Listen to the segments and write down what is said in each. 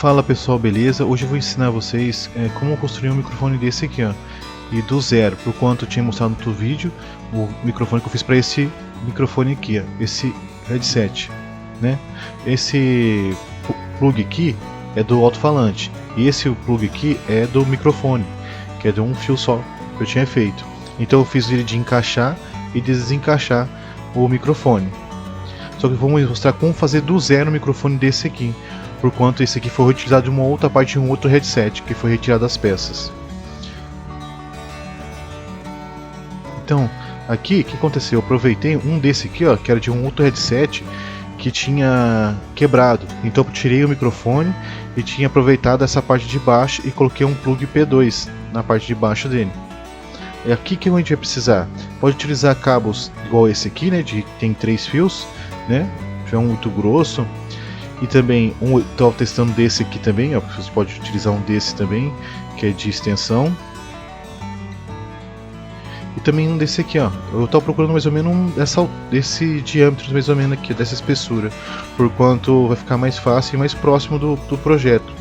Fala pessoal, beleza? Hoje eu vou ensinar vocês como construir um microfone desse aqui, ó. E do zero, por quanto eu tinha mostrado no outro vídeo, o microfone que eu fiz para esse microfone aqui, ó, esse headset, né? Esse plug aqui é do alto-falante e esse plug aqui é do microfone, que é de um fio só que eu tinha feito. Então eu fiz ele de encaixar e desencaixar o microfone. Só que vamos mostrar como fazer do zero um microfone desse aqui, por quanto esse aqui foi utilizado de uma outra parte de um outro headset que foi retirado das peças. Então, aqui o que aconteceu? Eu aproveitei um desse aqui, ó, que era de um outro headset que tinha quebrado. Então eu tirei o microfone e tinha aproveitado essa parte de baixo e coloquei um plug P2 na parte de baixo dele. É aqui que a gente vai precisar. Pode utilizar cabos igual esse aqui, né? Tem 3 fios, né? Já é um muito grosso. E também estou testando desse aqui também, ó, você pode utilizar um desse também, que é de extensão. E também um desse aqui, ó. Eu estou procurando mais ou menos desse diâmetro, mais ou menos aqui, dessa espessura, por quanto vai ficar mais fácil e mais próximo do projeto.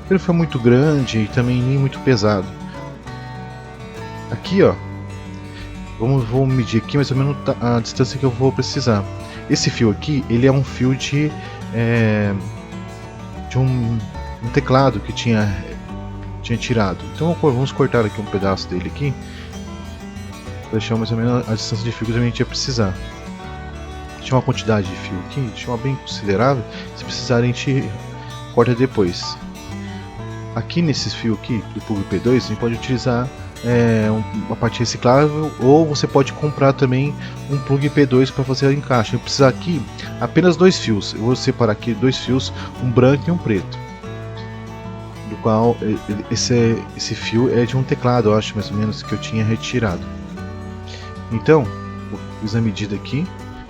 Ele não fica muito grande e também nem muito pesado. Aqui, ó, vou medir aqui mais ou menos a distância que eu vou precisar. Esse fio aqui, ele é um fio de um teclado que tinha tirado. Então vamos cortar aqui um pedaço dele aqui, para deixar mais ou menos a distância de fio que a gente ia precisar. Tinha uma quantidade de fio aqui, tinha uma bem considerável. Se precisar a gente corta depois. Aqui nesse fio aqui do plug P2 a gente pode utilizar uma parte reciclável, ou você pode comprar também um plug P2 para fazer o encaixe. Eu preciso aqui apenas 2 fios. Eu vou separar aqui 2 fios, um branco e um preto, do qual esse fio é de um teclado, eu acho mais ou menos, que eu tinha retirado. Então eu fiz a medida aqui,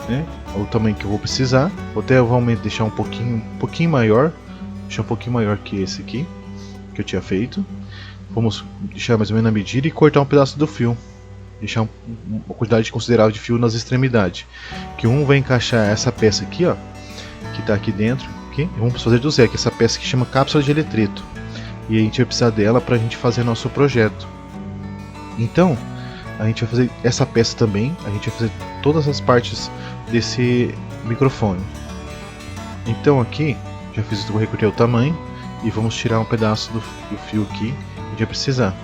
né, o tamanho que eu vou precisar. Vou até deixar um pouquinho maior, que esse aqui que eu tinha feito. Vamos deixar mais ou menos a medida e cortar um pedaço do fio. Deixar uma quantidade considerável de fio nas extremidades. Que um vai encaixar essa peça aqui, ó, que está aqui dentro. Aqui. Vamos fazer do zero, que é essa peça que chama cápsula de eletreto. E a gente vai precisar dela para a gente fazer nosso projeto. Então, a gente vai fazer essa peça também. A gente vai fazer todas as partes desse microfone. Então aqui, já fiz o recortei o tamanho. E vamos tirar um pedaço do fio aqui. A gente vai precisar.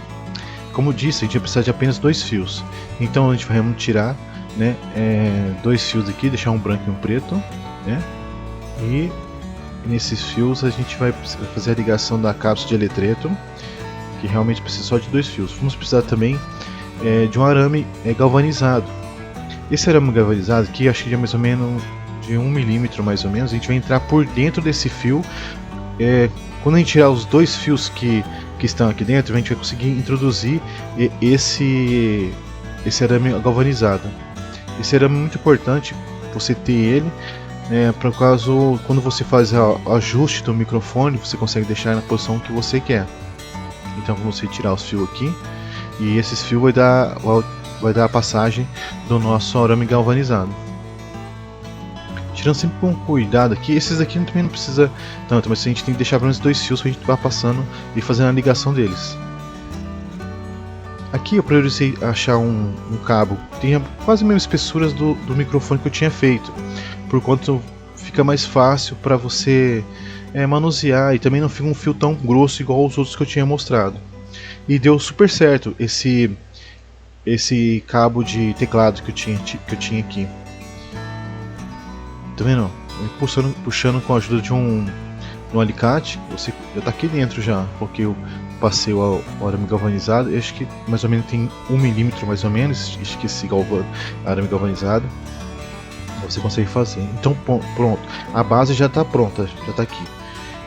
Como disse, a gente vai precisar de apenas 2 fios. Então a gente vai tirar, né, 2 fios aqui, deixar um branco e um preto, né? E nesses fios a gente vai fazer a ligação da cápsula de eletreto, que realmente precisa só de 2 fios. Vamos precisar também de um arame galvanizado. Esse arame galvanizado aqui, acho que é mais ou menos de 1 milímetro mais ou menos. A gente vai entrar por dentro desse fio. Quando a gente tirar os 2 fios que estão aqui dentro, a gente vai conseguir introduzir esse arame galvanizado. Esse arame é muito importante você ter ele, para caso quando você faz o ajuste do microfone, você consegue deixar na posição que você quer. Então vamos retirar os fios aqui, e esses fios vai dar a passagem do nosso arame galvanizado. Tirando sempre com cuidado aqui. Esses aqui também não precisa tanto, mas a gente tem que deixar pelo menos 2 fios para a gente estar passando e fazendo a ligação deles. Aqui eu priorizei achar um cabo que tenha quase a mesma espessura do microfone que eu tinha feito, por quanto fica mais fácil para você manusear, e também não fica um fio tão grosso igual os outros que eu tinha mostrado. E deu super certo esse cabo de teclado que eu tinha aqui. Tá vendo? Puxando com a ajuda de um alicate, você já está aqui dentro já, porque eu passei o arame galvanizado. Eu acho que mais ou menos tem 1 milímetro mais ou menos, esse arame galvanizado. Você consegue fazer. Então pronto, a base já está pronta, já está aqui.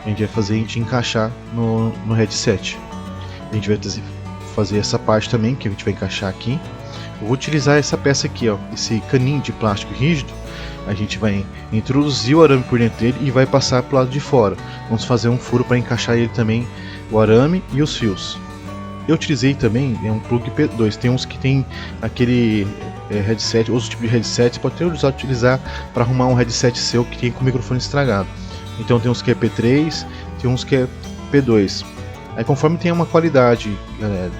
A gente vai fazer a gente encaixar no headset. A gente vai fazer essa parte também, que a gente vai encaixar aqui. Eu vou utilizar essa peça aqui, ó, esse caninho de plástico rígido. A gente vai introduzir o arame por dentro dele e vai passar para o lado de fora. Vamos fazer um furo para encaixar ele também, o arame e os fios. Eu utilizei também um plug P2. Tem uns que tem aquele headset, outro tipo de headset, você pode até utilizar para arrumar um headset seu que tem com o microfone estragado. Então tem uns que é P3, tem uns que é P2. Aí conforme tem uma qualidade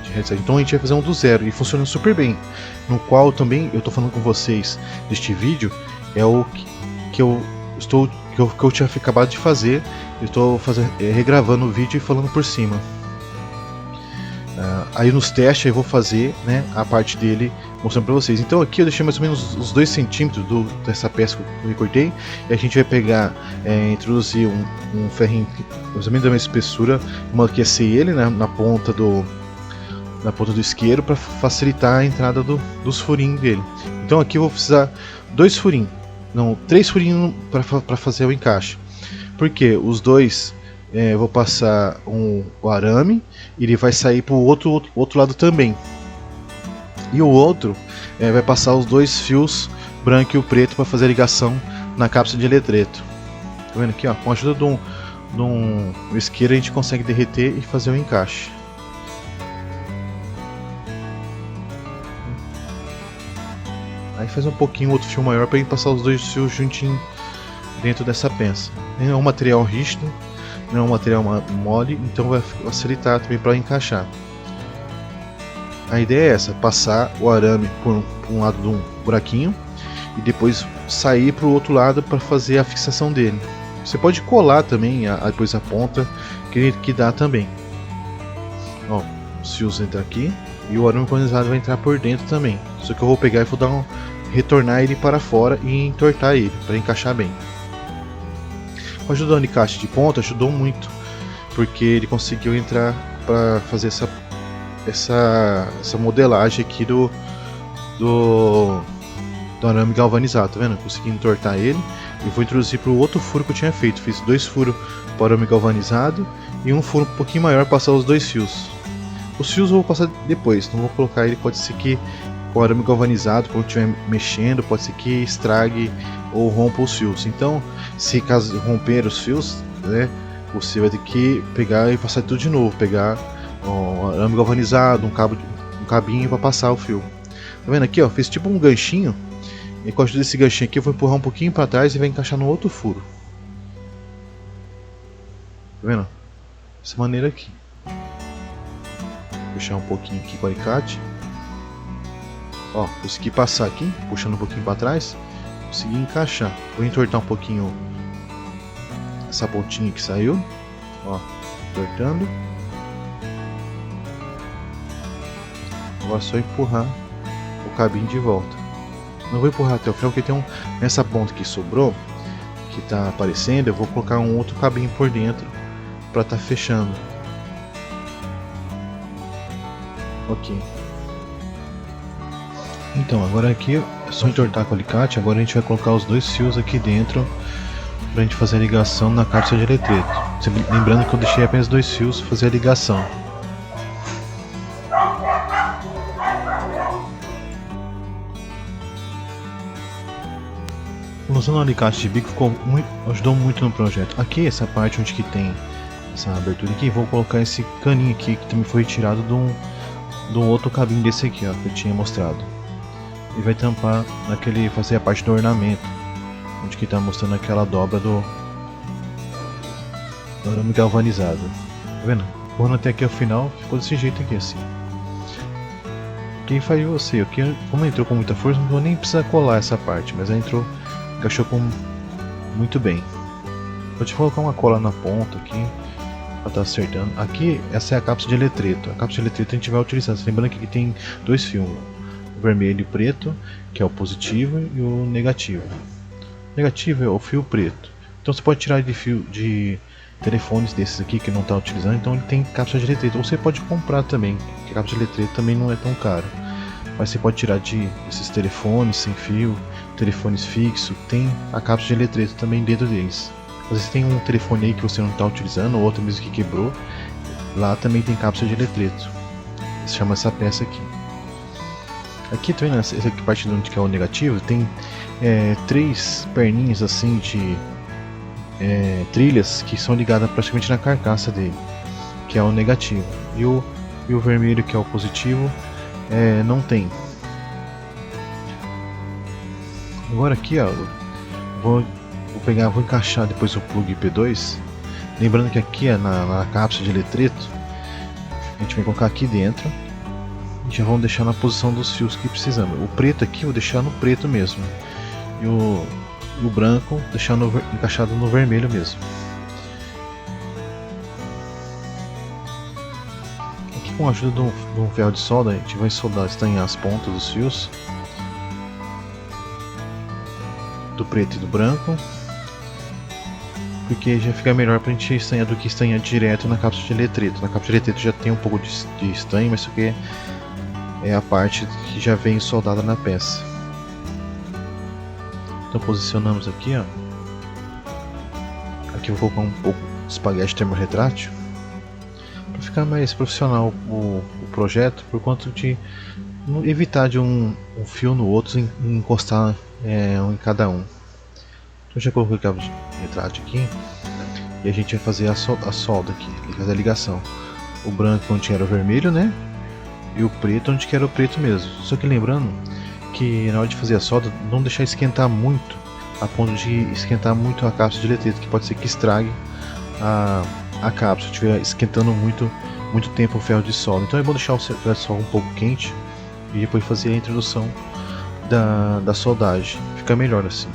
de headset, então a gente vai fazer um do zero e funciona super bem. No qual também eu estou falando com vocês deste vídeo é o que eu tinha acabado de fazer. Eu estou regravando o vídeo e falando por cima. Aí nos testes eu vou fazer, né, a parte dele mostrando para vocês. Então aqui eu deixei mais ou menos os 2 centímetros dessa peça que eu recortei. E a gente vai pegar, introduzir um ferrinho mais ou menos da mesma espessura, aquecer ele, né, na ponta do isqueiro para facilitar a entrada dos furinhos dele. Então aqui eu vou precisar 2 furinhos, não, 3 furinhos para fazer o encaixe. Porque os dois eu vou passar o arame e ele vai sair para o outro lado também. E o outro vai passar os 2 fios branco e o preto para fazer a ligação na cápsula de eletreto. Tá vendo aqui, ó? Com a ajuda de um isqueiro a gente consegue derreter e fazer o encaixe. Aí faz um pouquinho outro fio maior para passar os 2 fios juntinho dentro dessa peça. Não é um material rígido, não é um material mole, então vai facilitar também para encaixar. A ideia é essa, passar o arame por um lado de um buraquinho e depois sair para o outro lado para fazer a fixação dele. Você pode colar também depois a ponta, que dá também. Ó, os fios entram aqui e o arame condensado vai entrar por dentro também. Só que eu vou pegar e vou retornar ele para fora e entortar ele para encaixar bem. Com a ajuda do alicate de ponta ajudou muito, porque ele conseguiu entrar para fazer essa modelagem aqui do arame galvanizado, tá vendo? Consegui entortar ele e vou introduzir para o outro furo que eu tinha feito. Fiz 2 furos para o arame galvanizado e um furo um pouquinho maior para passar os 2 fios. Os fios eu vou passar depois, não vou colocar ele, pode ser que com o arame galvanizado, quando estiver mexendo, pode ser que estrague ou rompa os fios. Então, se caso romper os fios, né, você vai ter que pegar e passar tudo de novo, pegar o arame galvanizado, um cabinho para passar o fio. Tá vendo aqui, ó, fiz tipo um ganchinho, e com a ajuda desse ganchinho aqui eu vou empurrar um pouquinho para trás e vai encaixar no outro furo. Tá vendo? Dessa maneira aqui. Vou puxar um pouquinho aqui com o alicate. Ó, consegui passar aqui, puxando um pouquinho para trás, consegui encaixar. Vou entortar um pouquinho essa pontinha que saiu, ó, entortando. Agora é só empurrar o cabinho de volta. Não vou empurrar até o final, porque tem nessa ponta que sobrou, que está aparecendo, eu vou colocar um outro cabinho por dentro para estar fechando. Ok. Então, agora aqui é só entortar com o alicate. Agora a gente vai colocar os 2 fios aqui dentro para a gente fazer a ligação na cápsula de eletreto. Lembrando que eu deixei apenas 2 fios para fazer a ligação. Usando o alicate de bico ajudou muito no projeto. Aqui, essa parte onde que tem essa abertura aqui, vou colocar esse caninho aqui que também foi retirado de um outro cabinho desse aqui, ó, que eu tinha mostrado. E vai tampar fazer a parte do ornamento, onde que está mostrando aquela dobra do arame galvanizado. Tá vendo? Quando até aqui ao final, ficou desse jeito aqui assim. Quem faz você? Aqui, como entrou com muita força, não vou nem precisar colar essa parte, mas ela encaixou muito bem. Pode colocar uma cola na ponta aqui para estar acertando. Aqui, essa é a cápsula de eletreto. A cápsula de eletreto a gente vai utilizar. Lembrando que aqui tem 2 fios, o vermelho e preto, que é o positivo, e o negativo. O negativo é o fio preto. Então você pode tirar de fio de telefones desses aqui que não está utilizando. Então ele tem cápsula de eletreto. Ou você pode comprar também, porque a cápsula de eletreto também não é tão caro. Mas você pode tirar desses telefones sem fio, telefones fixos, tem a cápsula de eletreto também dentro deles. Às vezes tem um telefone aí que você não está utilizando, ou outro mesmo que quebrou, lá também tem cápsula de eletreto. Se chama essa peça aqui. Aqui também nessa parte de onde que é o negativo, tem 3 perninhas assim de trilhas que são ligadas praticamente na carcaça dele, que é o negativo. E o vermelho, que é o positivo, não tem. Agora aqui, ó, vou encaixar depois o plug P2 Lembrando que aqui na cápsula de eletrito, a gente vai colocar aqui dentro e já vamos deixar na posição dos fios que precisamos. O preto aqui eu vou deixar no preto mesmo, e o branco deixar encaixado no vermelho mesmo. Aqui, com a ajuda de um ferro de solda, a gente vai estanhar as pontas dos fios do preto e do branco, porque já fica melhor pra gente estanhar do que estanhar direto na cápsula de eletrito. Na cápsula de eletrito já tem um pouco de estanho, mas isso aqui é a parte que já vem soldada na peça. Então posicionamos aqui, ó. Aqui eu vou colocar um pouco de espaguete termorretrátil para ficar mais profissional o projeto, por conta de evitar de um fio no outro encostar um em cada um. Então já coloquei o cabo de retrátil aqui e a gente vai fazer a solda aqui, fazer a ligação. O branco onde era o vermelho, né? E o preto onde era o preto mesmo. Só que lembrando que na hora de fazer a solda, não deixar esquentar muito, a ponto de esquentar muito a cápsula de eletrito, que pode ser que estrague a cápsula, se estiver esquentando muito tempo o ferro de solda. Então é bom deixar o ferro de solda um pouco quente e depois fazer a introdução da soldagem, fica melhor assim.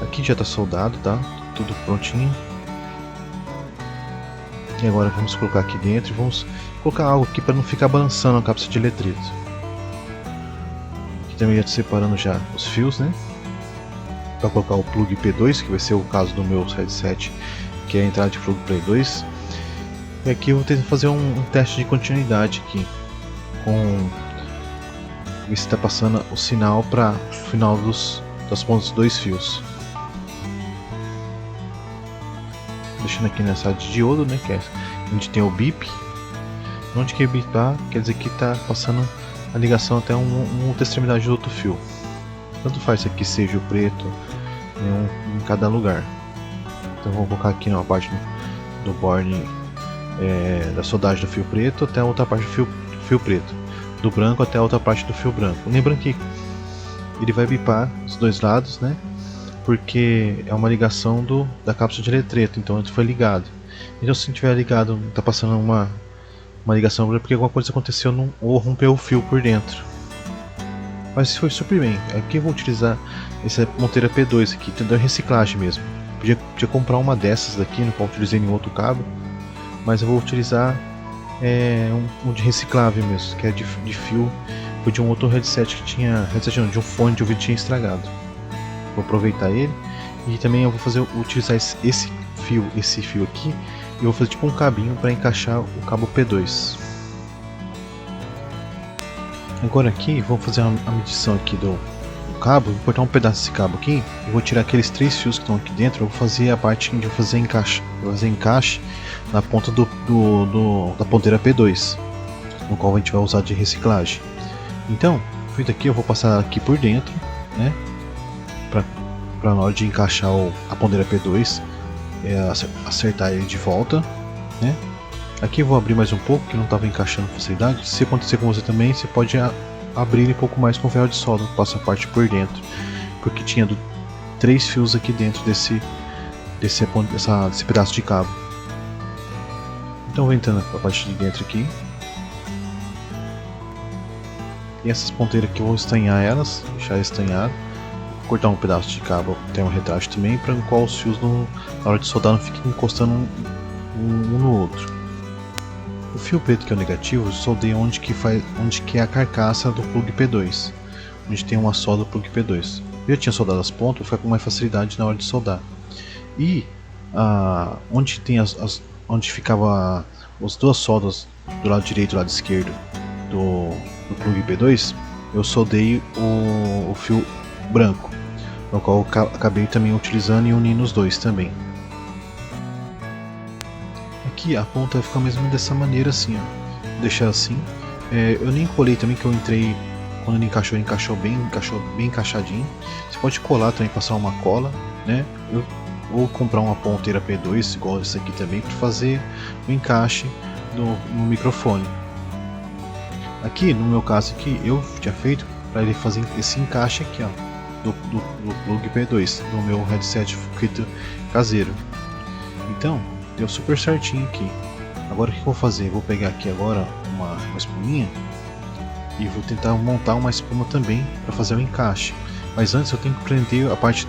Aqui já está soldado, tá? Tudo prontinho. E agora vamos colocar aqui dentro e vamos colocar algo aqui para não ficar balançando a cápsula de eletrito. Aqui também já estou separando já os fios, né? Para colocar o plug P2, que vai ser o caso do meu headset, que é a entrada de plug P2. E aqui eu vou tentar fazer um teste de continuidade aqui, ver se está passando o sinal para o final das pontas dos dois fios. Deixando aqui nessa de diodo, né, que é onde tem o bip. Onde que bipar quer dizer que está passando a ligação até uma outra extremidade do outro fio. Tanto faz se aqui seja o preto em cada lugar. Então vou colocar aqui na parte do board da soldagem do fio preto até a outra parte do fio preto, do branco até a outra parte do fio branco. Lembrando que ele vai bipar os dois lados, né? Porque é uma ligação da cápsula de eletrito, então antes foi ligado. Então se não tiver ligado, está passando uma ligação porque alguma coisa aconteceu ou rompeu o fio por dentro. Mas foi super bem. Aqui eu vou utilizar essa ponteira P2 aqui, tentando reciclagem mesmo. Podia comprar uma dessas daqui, no qual eu utilizei em outro cabo, mas eu vou utilizar um de reciclável mesmo, que é de fio. Foi de um outro headset que tinha, de um fone de ouvido que tinha estragado. Vou aproveitar ele e também eu vou utilizar esse fio aqui, e eu vou fazer tipo um cabinho para encaixar o cabo P2. Agora aqui vou fazer a medição aqui do cabo, vou cortar um pedaço desse cabo aqui e vou tirar aqueles 3 fios que estão aqui dentro. Eu vou fazer a parte de fazer encaixe na ponta da ponteira P2, no qual a gente vai usar de reciclagem. Então, feito aqui, eu vou passar aqui por dentro, né? Para na hora de encaixar a ponteira P2, acertar ele de volta, né? Aqui eu vou abrir mais um pouco, que não estava encaixando com facilidade. Se acontecer com você também, você pode abrir um pouco mais com ferro de solda, passa a parte por dentro, porque tinha 3 fios aqui dentro desse pedaço de cabo. Então vou entrando para a parte de dentro aqui. E essas ponteiras aqui eu vou estanhar elas, deixar estanhado. Cortar um pedaço de cabo termorretrátil também, para o qual os fios na hora de soldar não fiquem encostando um no outro. O fio preto, que é o negativo, eu soldei onde que é a carcaça do plug P2, onde tem uma solda do plug P2. Eu já tinha soldado as pontas, vou ficar com mais facilidade na hora de soldar. E onde ficava as duas soldas do lado direito e do lado esquerdo do plug P2, eu soldei o fio branco, no qual eu acabei também utilizando e unindo os dois também. Aqui a ponta vai ficar mesmo dessa maneira assim, ó. Vou deixar assim. Eu nem colei também, que eu entrei quando ele encaixou bem encaixadinho. Você pode colar também, passar uma cola, né? Ou comprar uma ponteira P2 igual essa aqui também, para fazer o encaixe no microfone. Aqui no meu caso aqui, eu tinha feito para ele fazer esse encaixe aqui, ó. do plug P2 no meu headset feito caseiro. Então deu super certinho aqui. Agora o que eu vou fazer? Eu vou pegar aqui agora uma espuminha e vou tentar montar uma espuma também para fazer o encaixe. Mas antes eu tenho que prender a parte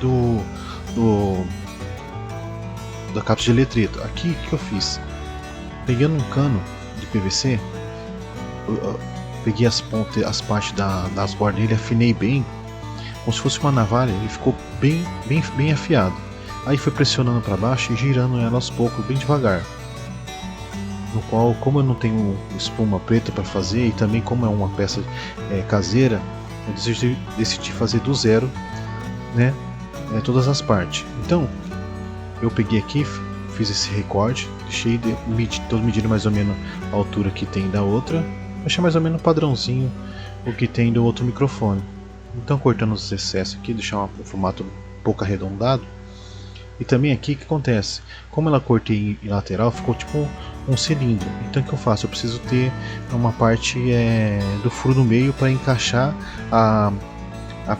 da cápsula de eletrito. Aqui o que eu fiz? Pegando um cano de PVC, eu peguei as pontas, as partes das bordas dele, afinei bem, como se fosse uma navalha. Ele ficou bem afiado. Aí foi pressionando para baixo e girando ela aos poucos, bem devagar. No qual, como eu não tenho espuma preta para fazer e também como é uma peça caseira, eu decidi fazer do zero, né, todas as partes. Então eu peguei aqui, fiz esse recorte, deixei todos medindo mais ou menos a altura que tem da outra, achei mais ou menos padrãozinho o que tem do outro microfone. Então cortando os excessos aqui, deixar um formato um pouco arredondado. E também aqui o que acontece? Como ela cortei em lateral, ficou tipo um cilindro. Então o que eu faço? Eu preciso ter uma parte do furo no meio para encaixar a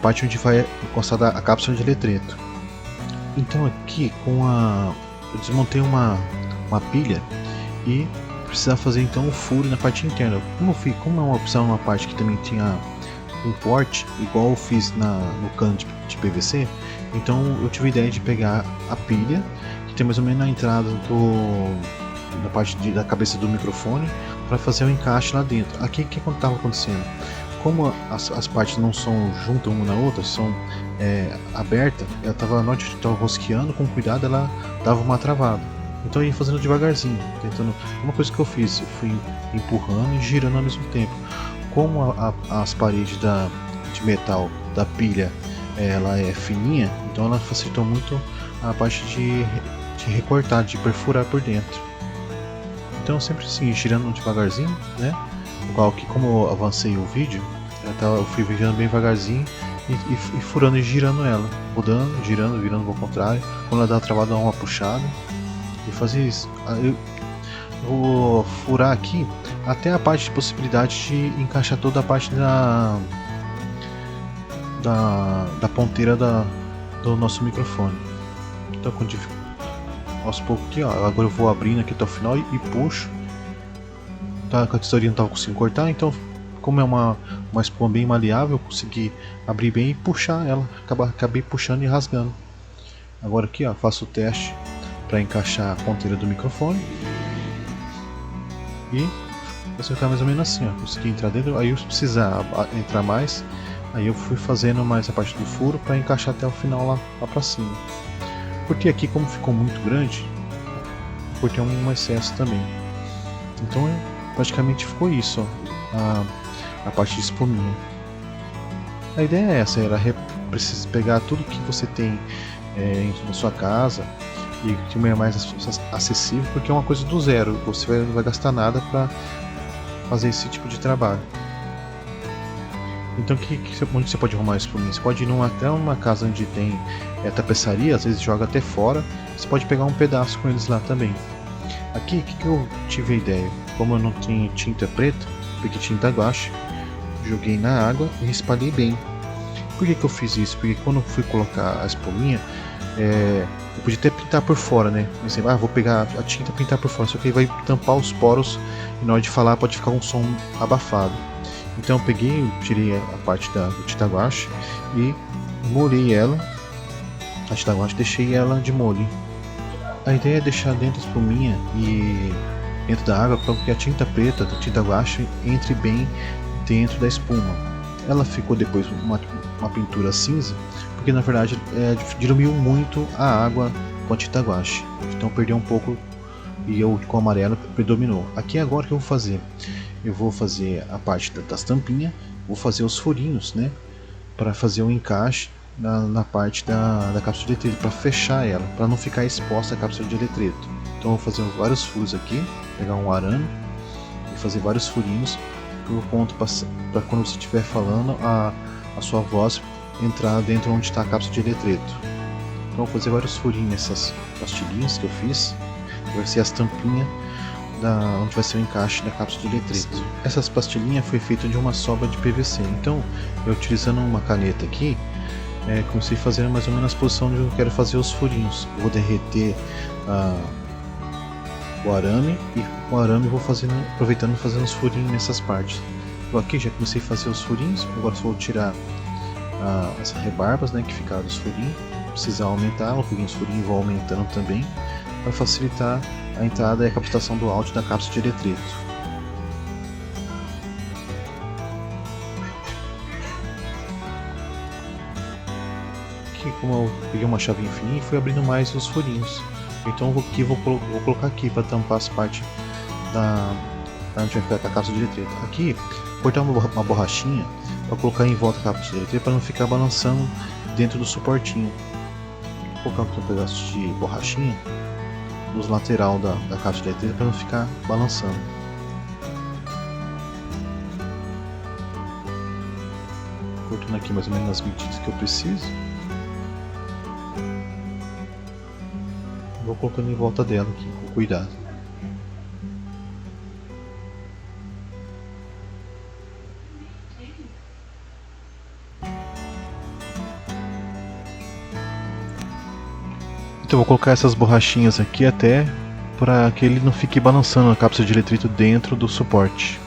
parte onde vai encostar a cápsula de eletrito. Então aqui eu desmontei uma pilha e precisava fazer então um furo na parte interna. Como é uma opção, uma parte que também tinha um porte, igual eu fiz no cano de PVC, então eu tive a ideia de pegar a pilha, que tem mais ou menos na entrada da parte da cabeça do microfone, para fazer o encaixe lá dentro. Aqui o que estava acontecendo? Como as partes não são juntas uma na outra, são abertas, ela estava rosqueando, com cuidado ela dava uma travada. Então eu ia fazendo devagarzinho, tentando. Uma coisa que eu fiz, eu fui empurrando e girando ao mesmo tempo. Como as paredes de metal da pilha ela é fininha, então ela facilitou muito a parte de recortar, de perfurar por dentro. Então sempre assim, girando devagarzinho, né? Igual que como eu avancei o vídeo, eu fui girando bem devagarzinho e furando e girando ela, mudando, girando, virando ao contrário. Quando ela dá uma travada, dá uma puxada e fazer isso. Eu vou furar aqui até a parte de possibilidade de encaixar toda a parte da ponteira do nosso microfone. Então aos poucos aqui, ó, agora eu vou abrindo aqui até o final e puxo. Tá, com a tesourinha não estava conseguindo cortar, então como é uma espuma bem maleável, eu consegui abrir bem e puxar ela, acabei puxando e rasgando. Agora aqui, ó, faço o teste para encaixar a ponteira do microfone e vai ficar mais ou menos assim, ó. Consegui entrar dentro, aí eu precisar entrar mais, aí eu fui fazendo mais a parte do furo para encaixar até o final lá para cima. Porque aqui, como ficou muito grande, eu cortei um excesso também. Então praticamente ficou isso, ó, a parte de espuminha. A ideia é essa, era precisa pegar tudo que você tem na sua casa e que é mais acessível, porque é uma coisa do zero, você não vai gastar nada para fazer esse tipo de trabalho. Então onde você pode arrumar espuminha? Você pode ir até uma casa onde tem tapeçaria, às vezes joga até fora, você pode pegar um pedaço com eles lá também. Aqui, o que eu tive a ideia? Como eu não tinha tinta preta, peguei tinta guache, joguei na água e espalhei bem. Por que eu fiz isso? Porque quando eu fui colocar a espuminha, eu podia até pintar por fora, né? Pensei, vou pegar a tinta e pintar por fora, só que aí vai tampar os poros e na hora de falar pode ficar um som abafado. Então eu peguei, tirei a parte do tinta guache e molhei ela, a tinta guache, deixei ela de molho. A ideia é deixar dentro da espuminha e dentro da água para que a tinta preta da tinta guache entre bem dentro da espuma. Ela ficou depois uma pintura cinza, porque na verdade diluiu muito a água com a tinta guache, então perdeu um pouco e com o amarelo predominou. Aqui agora o que eu vou fazer? Eu vou fazer a parte das tampinhas, vou fazer os furinhos, né, para fazer um encaixe na parte da cápsula de eletrito, para fechar ela, para não ficar exposta a cápsula de eletrito. Então eu vou fazer vários furos aqui, pegar um arame e fazer vários furinhos por ponto para quando você estiver falando a sua voz entrar dentro onde está a cápsula de eletrito. Então eu vou fazer vários furinhos nessas pastilhinhas que eu fiz, que vai ser as tampinhas onde vai ser o encaixe da cápsula de eletrito. Essas pastilhinhas foi feita de uma sobra de PVC, então eu utilizando uma caneta aqui, comecei a fazer mais ou menos a posição onde eu quero fazer os furinhos. Vou derreter o arame e com o arame vou aproveitando fazendo os furinhos nessas partes. Eu aqui já comecei a fazer os furinhos, agora só vou tirar as rebarbas, né, que ficaram dos furinhos. Precisar aumentar, eu peguei os furinhos e vou aumentando também para facilitar a entrada e a captação do áudio da cápsula de eletrito. Como eu peguei uma chavinha fininha e fui abrindo mais os furinhos, então vou colocar aqui para tampar as partes da onde vai ficar a cápsula de eletrito. Aqui cortar uma borrachinha para colocar em volta da cápsula de eletrito para não ficar balançando dentro do suportinho. Vou colocar aqui um pedaço de borrachinha nos lateral da cápsula de eletrito para não ficar balançando. Cortando aqui mais ou menos as medidas que eu preciso. Vou colocando em volta dela aqui, com cuidado. Então vou colocar essas borrachinhas aqui até para que ele não fique balançando a cápsula de eletrito dentro do suporte.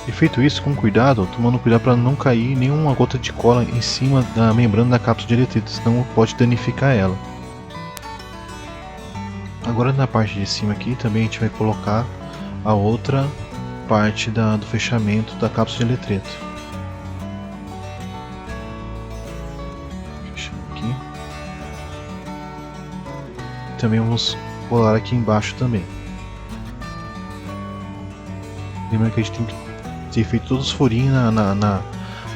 E feito isso, com cuidado, tomando cuidado para não cair nenhuma gota de cola em cima da membrana da cápsula de eletrito, senão pode danificar ela. Agora na parte de cima aqui também a gente vai colocar a outra parte do fechamento da cápsula de eletrito. Fechando aqui. Também vamos colar aqui embaixo também. Lembrando que a gente tem que ter feito todos os furinhos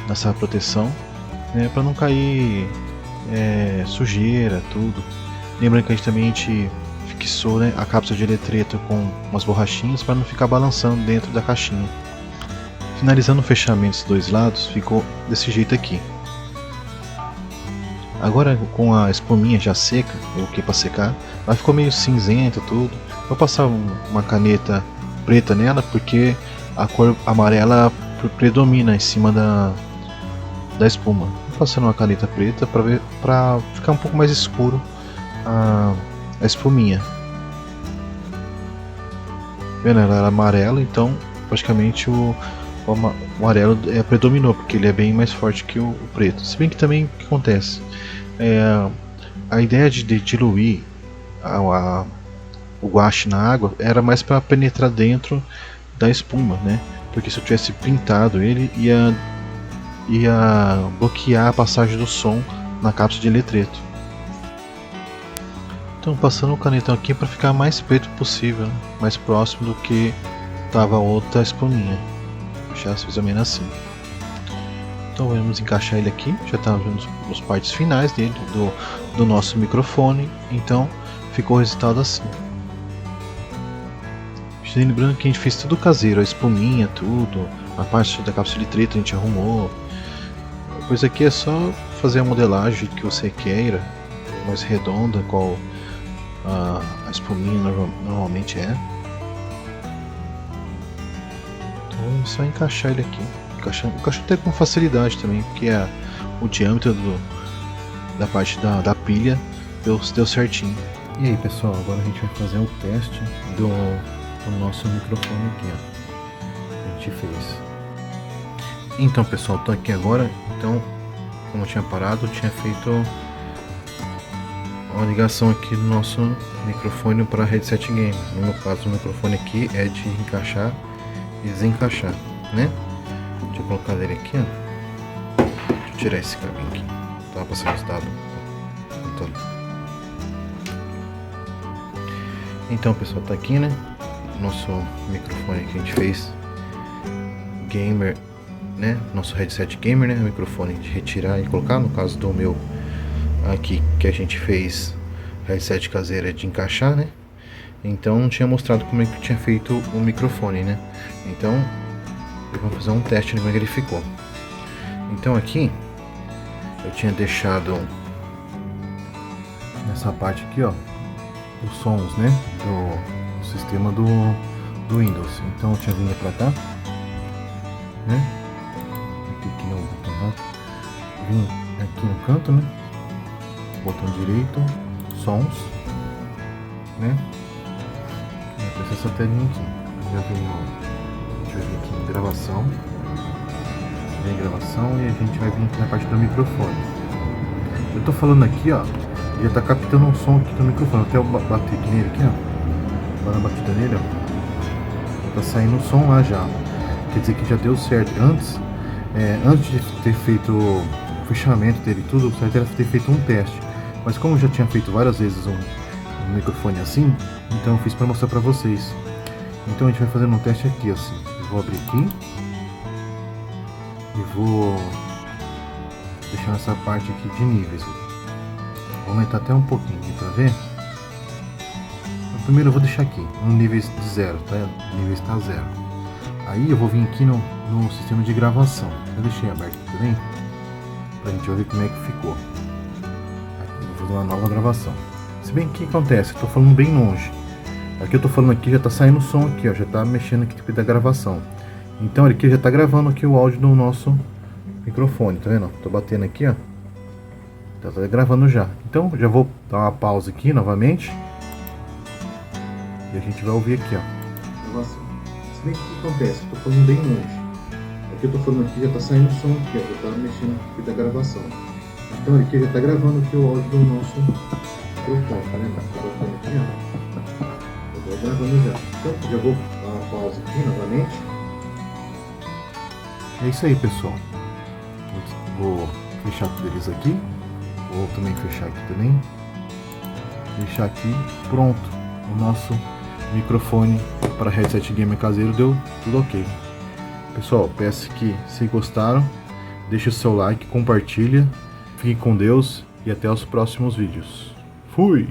nessa proteção, né, para não cair sujeira, tudo. Lembrando que a gente fixou, né, a cápsula de eletrito com umas borrachinhas para não ficar balançando dentro da caixinha. Finalizando o fechamento dos dois lados, ficou desse jeito aqui. Agora com a espuminha já seca, eu coloquei para secar, ela ficou meio cinzenta tudo. Vou passar uma caneta preta nela porque a cor amarela predomina em cima da espuma. Vou passando uma caneta preta para ficar um pouco mais escuro a espuminha. Vendo, ela era amarela, então praticamente o amarelo predominou, porque ele é bem mais forte que o preto. Se bem que também o que acontece? A ideia de diluir o guache na água era mais para penetrar dentro da espuma, né? Porque se eu tivesse pintado ele, ia bloquear a passagem do som na cápsula de eletrito. Então passando o canetão aqui para ficar mais preto possível, né? Mais próximo do que estava a outra espuminha. Deixar mais ou menos assim. Então vamos encaixar ele aqui, já está nos partes finais dele, do nosso microfone. Então ficou o resultado assim. Lembrando que a gente fez tudo caseiro, a espuminha, tudo, a parte da cápsula de eletrito a gente arrumou. Depois aqui é só fazer a modelagem que você queira, mais redonda, qual a espuminha normalmente é. Então é só encaixar ele aqui. Encaixa até com facilidade também, porque o diâmetro da parte da pilha deu certinho. E aí pessoal, agora a gente vai fazer o teste do nosso microfone aqui, ó. A gente fez. Então pessoal, tô aqui agora. Então, como eu tinha parado, eu tinha feito uma ligação aqui do nosso microfone para headset game. No meu caso, o microfone aqui é de encaixar e desencaixar, né? Deixa eu colocar ele aqui, ó. Deixa eu tirar esse cabinho aqui. Tá passando os dados. Então pessoal, tá aqui, né? Nosso microfone que a gente fez gamer, né? Nosso headset gamer, né? O microfone de retirar e colocar. No caso do meu aqui, que a gente fez headset caseira de encaixar, né? Então não tinha mostrado como é que eu tinha feito o microfone, né? Então eu vou fazer um teste de como é que ele ficou. Então aqui eu tinha deixado nessa parte aqui, ó, os sons, né, do sistema do Windows. Então eu tinha vindo pra cá, né, aqui no botão, vim aqui no canto, né? Botão direito, sons, né? Vai ser essa telinha aqui. Já vem a gente vai vir aqui em gravação. Vem gravação e a gente vai vir aqui na parte do microfone. Eu tô falando aqui, ó, já tá captando um som aqui do microfone. Até eu bater aqui nele, aqui, ó. Lá na batida nele, ó. Tá saindo o som lá já. Quer dizer que já deu certo. Antes de ter feito o fechamento dele tudo, o certo era ter feito um teste. Mas como eu já tinha feito várias vezes um microfone assim, então eu fiz para mostrar para vocês. Então a gente vai fazendo um teste aqui assim. Eu vou abrir aqui e vou deixar essa parte aqui de níveis. Vou aumentar até um pouquinho aqui para ver. Então, primeiro eu vou deixar aqui um nível de 0, tá? O nível está 0. Aí eu vou vir aqui no sistema de gravação. Eu deixei aberto aqui também, pra gente ver como é que ficou. Aqui, vou fazer uma nova gravação. Se bem que o que acontece, eu tô falando bem longe. Aqui eu tô falando aqui, já tá saindo o som aqui, ó, já tá mexendo aqui tipo da gravação. Então aqui já tá gravando aqui o áudio do nosso microfone, tá vendo? Tô batendo aqui, ó. Tá gravando já. Então já vou dar uma pausa aqui novamente. E a gente vai ouvir aqui, ó. Gravação. Se bem que o que acontece, eu tô falando bem longe. Aqui eu tô falando aqui, já tá saindo o som aqui, ó, já tá mexendo aqui da gravação. Então aqui já tá gravando aqui o áudio do nosso microfone, tá vendo? Tá batendo aqui, ó. Eu tô gravando já. Então já vou dar uma pausa aqui novamente. É isso aí, pessoal. Vou fechar tudo eles aqui. Vou também fechar aqui também. Deixar aqui pronto o nosso microfone para headset gamer caseiro. Deu tudo ok. Pessoal, peço que se gostaram, deixe o seu like, compartilha, fiquem com Deus e até os próximos vídeos. Fui!